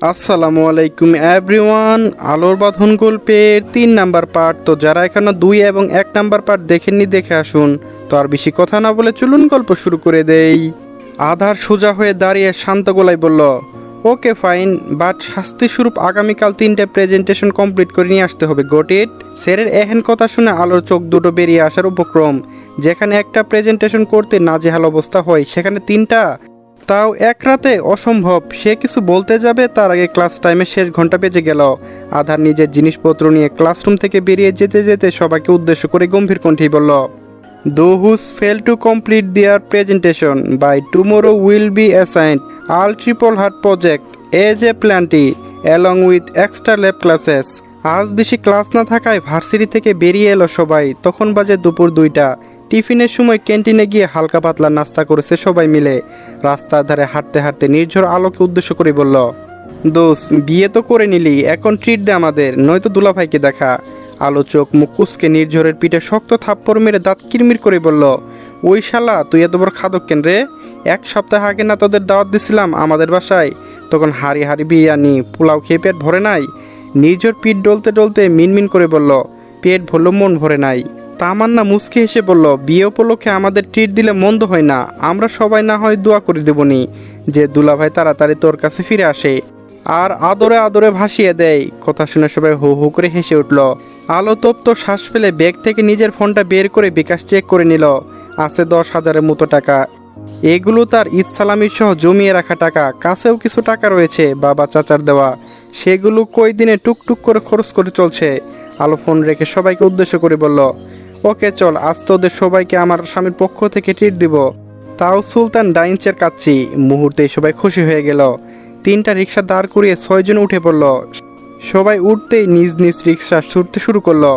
আসসালামু আলাইকুম এভরিওয়ান। আলোর বাঁধন গল্পের 3 নাম্বার পার্ট। তো যারা এখনো 2 এবং 1 নাম্বার পার্ট দেখেননি দেখে আসুন। তো আর বেশি কথা না বলে চলুন গল্প শুরু করে দেই। আধার সোজা হয়ে দাঁড়িয়ে শান্ত গলায় বলল, ওকে ফাইন, বাট শাস্তিস্বরূপ আগামীকাল 3টে প্রেজেন্টেশন কমপ্লিট করে নিয়ে আসতে হবে। Got it? স্যারের এহেন কথা শুনে আলোর চোখ দুটো বেরিয়ে আসার উপক্রম। যেখানে একটা প্রেজেন্টেশন করতে নাজেহাল অবস্থা হয়, সেখানে 3টা, তাও এক রাতে, অসম্ভব। সে কিছু বলতে যাবে তার আগে ক্লাস টাইমের শেষ ঘন্টা বেজে গেল। আধার নিজের জিনিসপত্র নিয়ে ক্লাসরুম থেকে বেরিয়ে যেতে যেতে সবাইকে উদ্দেশ্য করে গম্ভীর কণ্ঠেই বলল, those who fail to complete their presentation by tomorrow will be assigned all triple hard project as a penalty along with extra lab classes. আজ বেশি ক্লাস না থাকায় ভার্সিটি থেকে বেরিয়ে এলো সবাই। তখন বাজে দুপুর 2টা। টিফিনের সময় ক্যান্টিনে গিয়ে হালকা পাতলা নাস্তা করেছে সবাই মিলে। রাস্তার ধারে হাঁটতে হাঁটতে নির্ঝর আলোকে উদ্দেশ্য করে বলল, দোষ, বিয়ে তো করে নিলি, এখন ট্রিট দে আমাদের, নয়তো দুলাভাইকে দেখা। আলো চোখ মুখ কুচকে নির্ঝরের পিঠে শক্ত থাপ্পড় মেরে দাঁত কিরমির করে বলল, ওই শালা, তুই এত বড় খাদক কেন রে? 1 সপ্তাহ আগে না তোদের দাওয়াত দিছিলাম আমাদের বাসায়? তখন হাড়ি হাড়ি বিরিয়ানি পোলাও খেয়ে পেট ভরে নাই? নির্ঝর পিঠ ডলতে ডলতে মিনমিন করে বলল, পেট ভরল মন ভরে নাই। তামান্না মুচকি হেসে বলল, বিয়ে উপলক্ষে আমাদের ট্রিট দিলে মন্দ হয় না, আমরা সবাই না হয় দোয়া করে দেবনি যে দুলাভাই তাড়াতাড়ি তোর কাছে ফিরে আসে আর আদরে আদরে ভাসিয়ে দেয়। কথা শুনে সবাই হু হু করে হেসে উঠল। আলো তপ্ত শ্বাস ফেলে ব্যাগ থেকে নিজের ফোনটা বের করে বিকাশ চেক করে নিল। আছে 10,000-এর মতো টাকা। এগুলো তার ঈদ সালামি সহ জমিয়ে রাখা টাকা। কাছেও কিছু টাকা রয়েছে বাবা চাচার দেওয়া, সেগুলো কই দিনে টুকটুক করে খরচ করে চলছে। আলো ফোন রেখে সবাইকে উদ্দেশ্য করে বলল, ওকে চল, আজ তোদের সবাইকে আমার স্বামীর পক্ষ থেকে ট্রিট দিব, তাও সুলতান ডাইনচের কাচ্চি। মুহূর্তেই সবাই খুশি হয়ে গেল। 3টা রিক্সা দাঁড় করিয়ে 6 জন উঠে পড়ল। সবাই উঠতেই নিজ নিজ রিক্সা ছুটতে শুরু করলো।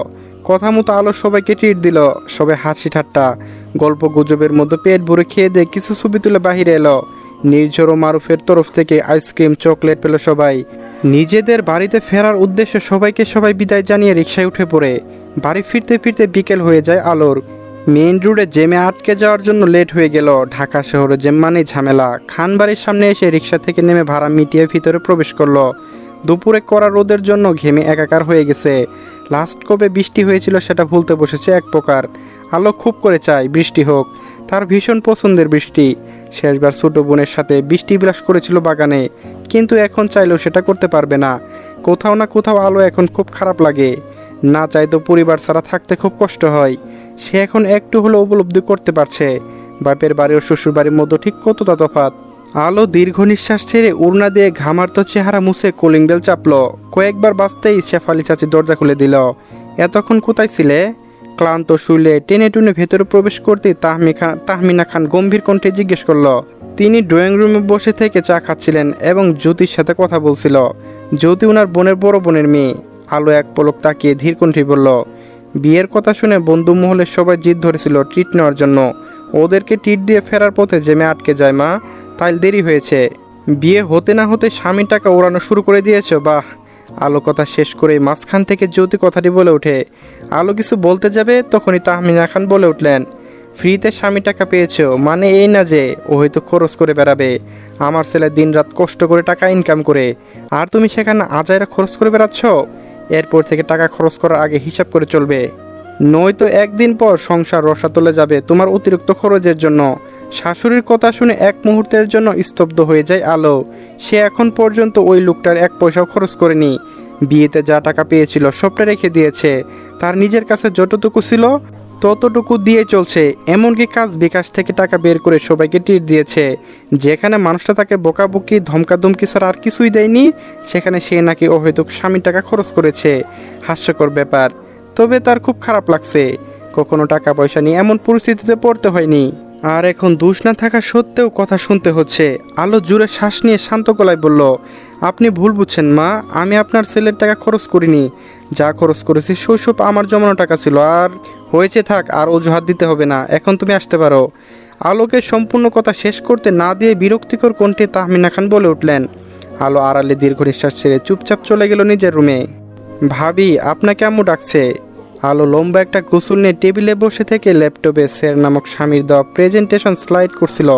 কথা মতো আলো সবাইকে ট্রিট দিল। সবাই হাসি ঠাট্টা গল্প গুজবের মধ্যে পেট ভরে খেয়ে দিয়ে কিছু ছবি তুলে বাহিরে এলো। নির্ঝর ও মারুফের তরফ থেকে আইসক্রিম চকলেট পেল সবাই। নিজেদের বাড়িতে ফেরার উদ্দেশ্যে সবাই বিদায় জানিয়ে রিক্সায় উঠে পড়ে। বাড়ি ফিরতে ফিরতে বিকেল হয়ে যায় আলোর। মেইন রোডে জ্যামে আটকে যাওয়ার জন্য লেট হয়ে গেল। ঢাকা শহরে জ্যাম মানেই ঝামেলা। খান বাড়ির সামনে এসে রিক্সা থেকে নেমে ভাড়া মিটিয়ে ভিতরে প্রবেশ করলো। দুপুরে কড়া রোদের জন্য ঘেমে একাকার হয়ে গেছে। লাস্ট কবে বৃষ্টি হয়েছিল সেটা ভুলতে বসেছে এক প্রকার। আলো খুব করে চায় বৃষ্টি হোক, তার ভীষণ পছন্দের বৃষ্টি। শেষবার ছোট বোনের সাথে বৃষ্টি বিলাস করেছিল বাগানে, কিন্তু এখন চাইলেও সেটা করতে পারবে না। কোথাও না কোথাও আলো এখন খুব খারাপ লাগে। না চাইতো পরিবার ছাড়া থাকতে খুব কষ্ট হয়। সে এখন একটু হলেও উপলব্ধি করতে পারছে বাপের বাড়ি ও শ্বশুর বাড়ির মধ্যে ঠিক কতটা তফাৎ। আলো দীর্ঘ নিঃশ্বাস ছেড়ে উড়না দিয়ে ঘামার্ত চেহারা মুছে কলিং বেল চাপলো। কয়েকবার বাজতেই শেফালি চাচি দরজা খুলে দিল। এতক্ষণ কোথায় ছিলে? ক্লান্ত শুইলে টেনে টুনে ভেতরে প্রবেশ করতেই তাহমিনা খান গম্ভীর কণ্ঠে জিজ্ঞেস করলো। তিনি ড্রয়িং রুমে বসে থেকে চা খাচ্ছিলেন এবং জ্যোতির সাথে কথা বলছিল। জ্যোতি ওনার বোনের বড় বোনের মেয়ে। আলো এক পলক তাকিয়ে ধীর কণ্ঠে বলল, বিয়ের কথা শুনে বন্ধু মহলের সবাই জিদ ধরেছিল ট্রিট নেওয়ার জন্য। ওদেরকে ট্রিট দিয়ে ফেরার পথে জ্যামে আটকে যায় মা, তাই দেরি হয়েছে। বিয়ে হতে না হতে স্বামীর টাকা ওড়ানো শুরু করে দিয়েছ, বাহ। আলো কথা শেষ করে মাঝখান থেকে জ্যোতি কথাটি বলে ওঠে। আলো কিছু বলতে যাবে তখনই তাহমিনা খান বলে উঠলেন, ফ্রিতে স্বামী টাকা পেয়েছো মানে এই না যে ও হয়তো খরচ করে বেড়াবে। আমার ছেলে দিনরাত কষ্ট করে টাকা ইনকাম করে, আর তুমি সেখানে আজাইরা খরচ করে বেড়াচ্ছ। এরপর থেকে টাকা খরচ করার আগে হিসাব করে চলবে, নয়তো একদিন পর সংসার রসাতলে যাবে তোমার অতিরিক্ত খরচের জন্য। শাশুড়ির কথা শুনে এক মুহূর্তের জন্য স্তব্ধ হয়ে যায় আলো। সে এখন পর্যন্ত ওই লোকটার 1 পয়সাও খরচ করেনি। বিয়েতে যা টাকা পেয়েছিল সবটা রেখে দিয়েছে। তার নিজের কাছে যতটুকু ছিল ততটুকু দিয়ে চলছে। এমনকি কাজ বিকাশ থেকে টাকা বের করে সবাইকে ট্রিট দিয়েছে। যেখানে মানুষটা তাকে বকাবকি ধমকাধমকি ছাড়া আর কিছুই দেয়নি, সেখানে সে নাকি অহেতুক স্বামীর টাকা খরচ করেছে। হাস্যকর ব্যাপার। তবে তার খুব খারাপ লাগছে। কখনো টাকা পয়সা নিয়ে এমন পরিস্থিতিতে পড়তে হয়নি, আর এখন দোষ না থাকা সত্ত্বেও কথা শুনতে হচ্ছে। আলো জুড়ে শ্বাস নিয়ে শান্ত গলায় বলল, আপনি ভুল বুঝছেন মা, আমি আপনার ছেলের টাকা খরচ করিনি। যা খরচ করেছি শৈশব আমার জমানো টাকা ছিল। আর হয়েছে, থাক, আর অজুহাত দিতে হবে না, এখন তুমি আসতে পারো। আলোকে সম্পূর্ণ কথা শেষ করতে না দিয়ে বিরক্তিকর কণ্ঠে তাহমিনা খান বলে উঠলেন। আলো আড়ালে দীর্ঘ নিঃশ্বাস ছেড়ে চুপচাপ চলে গেল নিজের রুমে। ভাবি, আপনাকে আম্মু ডাকছে। আলো লম্বা একটা গোসল নিয়ে টেবিলে বসে থেকে ল্যাপটপে স্যার নামক স্বামীর দেওয়া প্রেজেন্টেশন স্লাইড করছিল।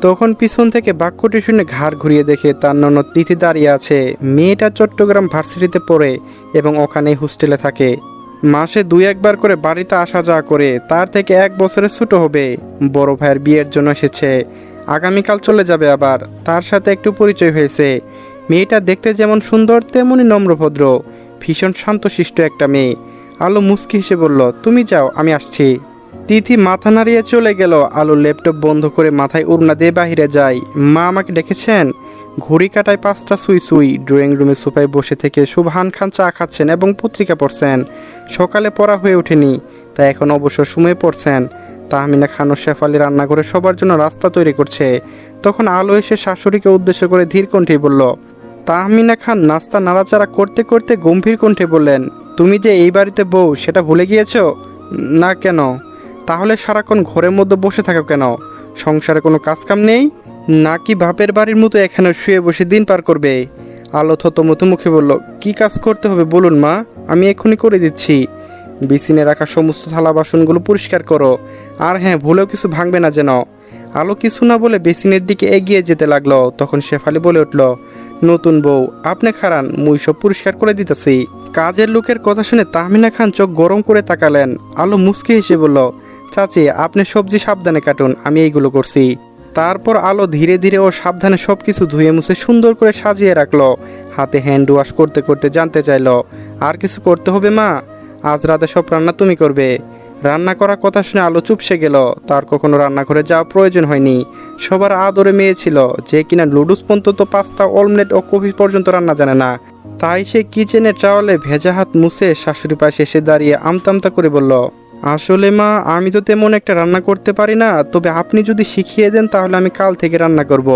তখন পিছন থেকে বাক্যটি শুনে ঘাড় ঘুরিয়ে দেখে তার ননদ তিথি দাঁড়িয়ে আছে। মেয়েটা চট্টগ্রাম ভার্সিটিতে পড়ে এবং ওখানেই হোস্টেলে থাকে। মাসে 2-1 বার করে বাড়িতে আসা যাওয়া করে। তার থেকে 1 বছরের ছোট হবে। বড় ভাইয়ের বিয়ের জন্য এসেছে, আগামীকাল চলে যাবে আবার। তার সাথে একটু পরিচয় হয়েছে। মেয়েটা দেখতে যেমন সুন্দর তেমনই নম্রভদ্র, ভীষণ শান্তশিষ্ট একটা মেয়ে। আলো মুচকি হেসে বলল, তুমি যাও, আমি আসছি। তিথি মাথা নাড়িয়ে চলে গেল। আলো ল্যাপটপ বন্ধ করে মাথায় ওড়না দিয়ে বাহিরে যায়। মা আমাকে ডেকেছেন। ঘড়ি কাটায় 5টা সুই সুই। ড্রয়িং রুমে সোফায় বসে থেকে সুবহান খান চা খাচ্ছেন এবং পত্রিকা পড়ছেন। সকালে পড়া হয়ে ওঠেনি, তাই এখন অবশ্য সময় পড়ছেন। তাহমিনা খান ও শেফালি রান্নাঘরে সবার জন্য রাস্তা তৈরি করছে। তখন আলো এসে শাশুড়িকে উদ্দেশ্য করে ধীর কণ্ঠেই বলল। তাহমিনা খান নাস্তা নাড়াচাড়া করতে করতে গম্ভীর কণ্ঠে বললেন, তুমি যে এই বাড়িতে বউ সেটা ভুলে গিয়েছো? না, কেন? তাহলে সারাক্ষণ ঘরের মধ্যে বসে থাকো কেন? সংসারে কোনো কাজকাম নেই নাকি বাপের বাড়ির মতো এখানে শুয়ে বসে দিন পার করবে? আলো থতমত মুখে বলল, কি কাজ করতে হবে বলুন মা, আমি এক্ষুনি করে দিচ্ছি। বিসিনে রাখা সমস্ত থালা বাসনগুলো পরিষ্কার করো। আর হ্যাঁ, ভুলেও কিছু ভাঙবে না যেন। আলো কিছু না বলে বেসিনের দিকে এগিয়ে যেতে লাগলো। তখন শেফালি বলে উঠল, নতুন বউ, আপনি খারান, মুই সব পরিষ্কার করে দিতেছি। কাজের লোকের কথা শুনে তাহমিনা খান চোখ গরম করে তাকালেন। আলো মুচকি হেসে বলল, চাচি আপনি সবজি সাবধানে কাটুন, আমি এইগুলো করছি। তারপর আলো ধীরে ধীরে ও সাবধানে সব কিছু ধুয়ে মুছে সুন্দর করে সাজিয়ে রাখলো। হাতে হ্যান্ড ওয়াশ করতে করতে জানতে চাইলো, আর কিছু করতে হবে মা? আজ রাতে সব রান্না তুমি করবে? রান্না করার কথা শুনে আলো চুপসে গেল। তার কখনো রান্নাঘরে যাওয়া প্রয়োজন হয়নি। সবার আদরে মেয়ে ছিল, যে কিনা লুডুস পর্যন্ত, পাস্তা, অমলেট ও কফি পর্যন্ত রান্না জানে না। তাই সে কিচেনে ট্রাওয়ালে ভেজা হাত মুছে শাশুড়ি পাশে এসে দাঁড়িয়ে আমতামতা করে বলল, আসলে মা, আমি তো তেমন একটা রান্না করতে পারি না, তবে আপনি যদি শিখিয়ে দেন তাহলে আমি কাল থেকে রান্না করব,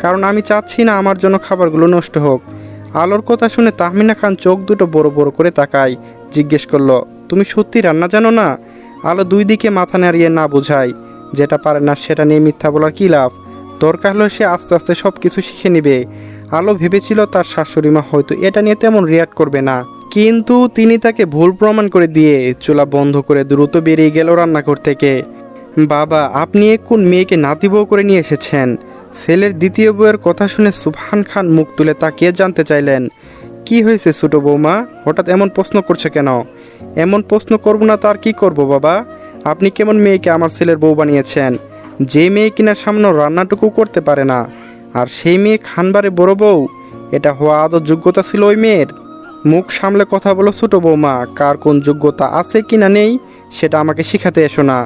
কারণ আমি চাচ্ছি না আমার জন্য খাবারগুলো নষ্ট হোক। আলোর কথা শুনে তাহমিনা খান চোখ দুটো বড় বড় করে তাকায়। জিজ্ঞেস করলো, তুমি সত্যি রান্না জানো না? আলো দুই দিকে মাথা নাড়িয়ে না বোঝায়, যেটা পারে না সেটা নিয়ে মিথ্যা বলার কী লাভ? দরকার হলে সে আস্তে আস্তে সব কিছু শিখে নেবে। আলো ভেবেছিল তার শাশুড়ি মা হয়তো এটা নিয়ে তেমন রিয়াক্ট করবে না, কিন্তু তিনি তাকে ভুল প্রমাণ করে দিয়ে চুলা বন্ধ করে দ্রুত বেরিয়ে গেল রান্নাঘর থেকে। বাবা, আপনি কোন মেয়েকে নাতি বউ করে নিয়ে এসেছেন? ছেলের দ্বিতীয় বউয়ের কথা শুনে সুবহান খান মুখ তুলে তাকিয়ে জানতে চাইলেন, কি হয়েছে ছোট বৌমা, হঠাৎ এমন প্রশ্ন করছে কেন? এমন প্রশ্ন করব না তার কি করব বাবা? আপনি কেমন মেয়েকে আমার ছেলের বউ বানিয়েছেন, যে মেয়ে কিনা সামান্য রান্নাটুকু করতে পারে না, আর সেই মেয়ে খানবারে বড় বউ? এটা হওয়া আদৌ যোগ্যতা ছিল ওই মেয়ের? মুখ সামলে কথা বলো ছোট বৌমা, কার কোন যোগ্যতা আছে কি না নেই সেটা আমাকে শিখাতে এসো না।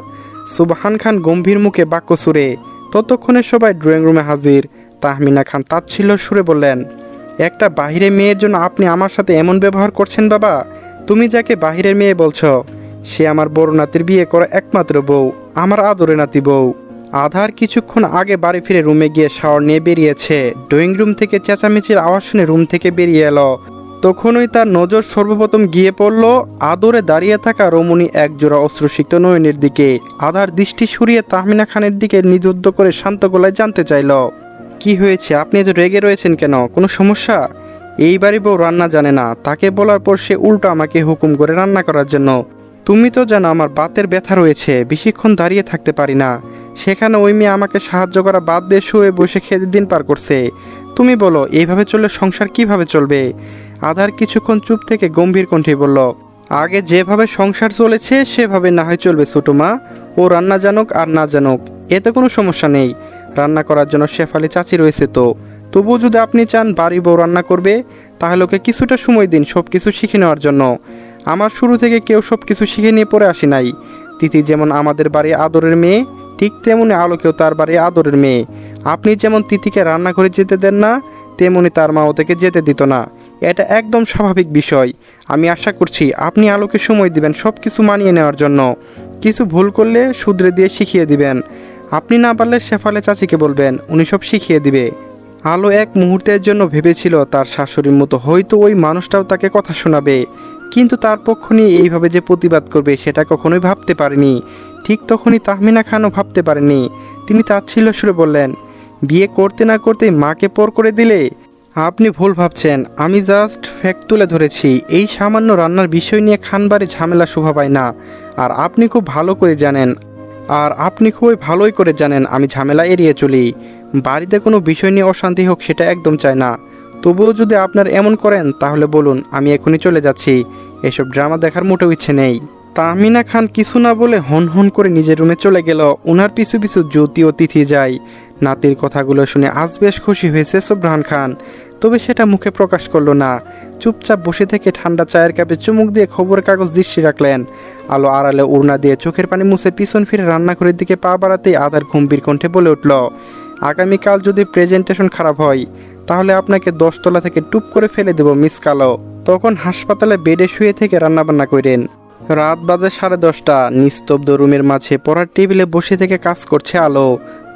সুবহান খান গম্ভীর মুখে বাক্য সুরে। ততক্ষণে সবাই ড্রয়িং রুমে হাজির। তাহমিনা খান তাচ্ছিল্য সুরে বললেন, একটা বাহিরে মেয়ের জন্য আপনি আমার সাথে এমন ব্যবহার করছেন বাবা? তুমি যাকে বাহিরের মেয়ে বলছো, সে আমার বড় নাতির বিয়ে করা একমাত্র বউ, আমার আদরে নাতি বউ। আধার কিছুক্ষণ আগে বাড়ি ফিরে রুমে গিয়ে শাওয়ার নিয়ে বেরিয়েছে। ড্রয়িং রুম থেকে চেঁচামেচির আওয়াজ শুনে রুম থেকে বেরিয়ে এলো। তখনই তার নজর সর্বপ্রথম গিয়ে পড়ল আদরে দাঁড়িয়ে থাকা রমণী একজোড়া অশ্রুসিক্ত নয়নের দিকে। আধার দৃষ্টি সরিয়ে তাহমিনা খানের দিকে নিরুদ্ধ করে শান্ত গলায় জানতে চাইল, কি হয়েছে, আপনি এত রেগে রয়েছেন কেন? কোনো সমস্যা? এই বাড়ি বউ রান্না জানে না, তাকে বলার পর সে উল্টো আমাকে হুকুম করে রান্না করার জন্য। তুমি তো জানো আমার বাতের ব্যথা রয়েছে, বেশিক্ষণ দাঁড়িয়ে থাকতে পারি না। সেখানে ওই মেয়ে আমাকে সাহায্য করা বাদ দিয়ে শুয়ে বসে খেতে দিন পার করছে। তুমি বলো এইভাবে চললে সংসার কিভাবে চলবে? আধার কিছুক্ষণ চুপ থেকে গম্ভীর কণ্ঠে বলল, আগে যেভাবে সংসার চলেছে সেভাবে না হয় চলবে ছোট মা। ও রান্না জানুক আর না জানুক এতে কোনো সমস্যা নেই। রান্না করার জন্য শেফালি চাচি রয়েছে তো। তবুও যদি আপনি চান বাড়ি বউ রান্না করবে, তাহলে ওকে কিছুটা সময় দিন সব কিছু শিখে নেওয়ার জন্য। আমার শুরু থেকে কেউ সব কিছু শিখে নিয়ে পড়ে আসি নাই। তিথি যেমন আমাদের বাড়ি আদরের মেয়ে, ঠিক তেমনি আলোকেও তার বাড়ি আদরের মেয়ে। আপনি যেমন তিথিকে রান্নাঘরে যেতে দেন না, তেমনি তার মা ওদেরকে যেতে দিত না। এটা একদম স্বাভাবিক বিষয়। আমি আশা করছি আপনি আলোকে সময় দিবেন সব কিছু মানিয়ে নেওয়ার জন্য। কিছু ভুল করলে শুধরে দিয়ে শিখিয়ে দিবেন। আপনি না পারলে শেফালি চাচিকে বলবেন, উনি সব শিখিয়ে দিবে। আলো এক মুহূর্তের জন্য ভেবেছিল তার শাশুড়ির মতো হয়তো ওই মানুষটাও তাকে কথা শোনাবে, কিন্তু তার পক্ষ নিয়ে এইভাবে যে প্রতিবাদ করবে সেটা কখনোই ভাবতে পারেনি। ঠিক তখনই তাহমিনা খানও ভাবতে পারেনি। তিনি তাচ্ছিল্য সুরে বললেন, বিয়ে করতে না করতেই মাকে পর করে দিলে? আপনি ভুল ভাবছেন, আমি জাস্ট ফ্যাক্ট তুলে ধরেছি। এই সামান্য রান্নার বিষয় নিয়ে খানবাড়ি ঝামেলা শোভা পায় না। আর আপনি খুব ভালো করে জানেন আমি ঝামেলা এড়িয়ে চলি। বাড়িতে কোনো বিষয় নিয়ে অশান্তি হোক সেটা একদম চায় না। তবুও যদি আপনার এমন করেন তাহলে বলুন, আমি এখনই চলে যাচ্ছি। এসব ড্রামা দেখার মোটেও ইচ্ছে নেই। তাহমিনা খান কিছু না বলে হন হন করে নিজের রুমে চলে গেল। ওনার পিছু পিছু জ্যোতি ও তিথি যায়। নাতির কথাগুলো শুনে আজ বেশ খুশি হয়েছে সোবহান খান, তবে সেটা মুখে প্রকাশ করলো না। চুপচাপ বসে থেকে ঠান্ডা চায়ের কাপে চুমুক দিয়ে খবরের কাগজ দৃষ্টি রাখলেন। আলো আড়ালে ওড়না দিয়ে চোখের পানি মুছে পিছন ফিরে রান্নাঘরের দিকে পা বাড়াতেই আধার গম্ভীর কণ্ঠে বলে উঠল, আগামীকাল যদি প্রেজেন্টেশন খারাপ হয় তাহলে আপনাকে 10 তলা থেকে টুপ করে ফেলে দেব মিস কালো। তখন হাসপাতালে বেডে শুয়ে থেকে রান্নাবান্না করেন। রাত বাজে 10:30। নিস্তব্ধ রুমের মাঝে পড়ার টেবিলে বসে থেকে কাজ করছে আলো।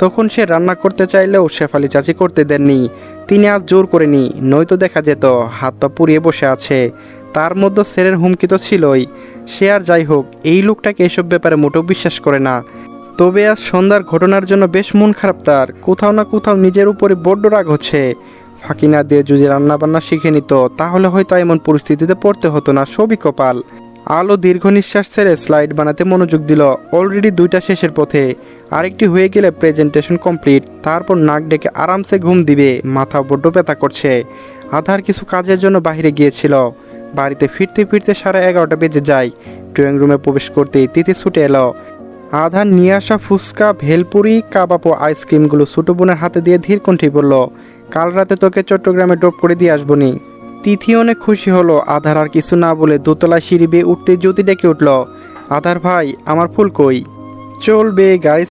তখন সে রান্না করতে চাইলেও শেফালি চাচি করতে দেননি। তিনি আজ জোর করেনি, নয়তো দেখা যেত হাত পা পুড়িয়ে বসে আছে। তার মধ্যে স্যারের হুমকি তো ছিলই। সে আর যাই হোক, এই লোকটাকে এসব ব্যাপারে মোটেও বিশ্বাস করে না। তবে আজ সন্ধ্যার ঘটনার জন্য বেশ মন খারাপ তার। কোথাও না কোথাও নিজের উপরে বড্ড রাগ হচ্ছে। ফাঁকি না দিয়ে যদি রান্নাবান্না শিখে নিত তাহলে হয়তো এমন পরিস্থিতিতে পড়তে হতো না। সবই কপাল। আলো দীর্ঘ নিঃশ্বাস ছেড়ে স্লাইড বানাতে মনোযোগ দিল। অলরেডি 2টা শেষের পথে, আরেকটি হয়ে গেলে প্রেজেন্টেশন কমপ্লিট। তারপর নাক ডেকে আরামসে ঘুম দিবে। মাথা বড্ড ব্যথা করছে। আধার কিছু কাজের জন্য বাইরে গিয়েছিল। বাড়িতে ফিরতে ফিরতে 11:30 বেজে যায়। ড্রয়িং রুমে প্রবেশ করতেই তিথি ছুটে এলো। আধার নিয়ে আসা ফুচকা, ভেলপুরি, কাবাব ও আইসক্রিমগুলো ছোটো বোনের হাতে দিয়ে ধীর কণ্ঠে বলল, কাল রাতে তোকে চট্টগ্রামে ড্রপ করে দিয়ে আসবনি। তিথি অনেক খুশি হলো। আধার আর কিছু না বলে দোতলায় সিঁড়ি বেয়ে উঠতে জ্যোতি ডেকে উঠল, আধার ভাই, আমার ফুল কই? চলবে গাইস।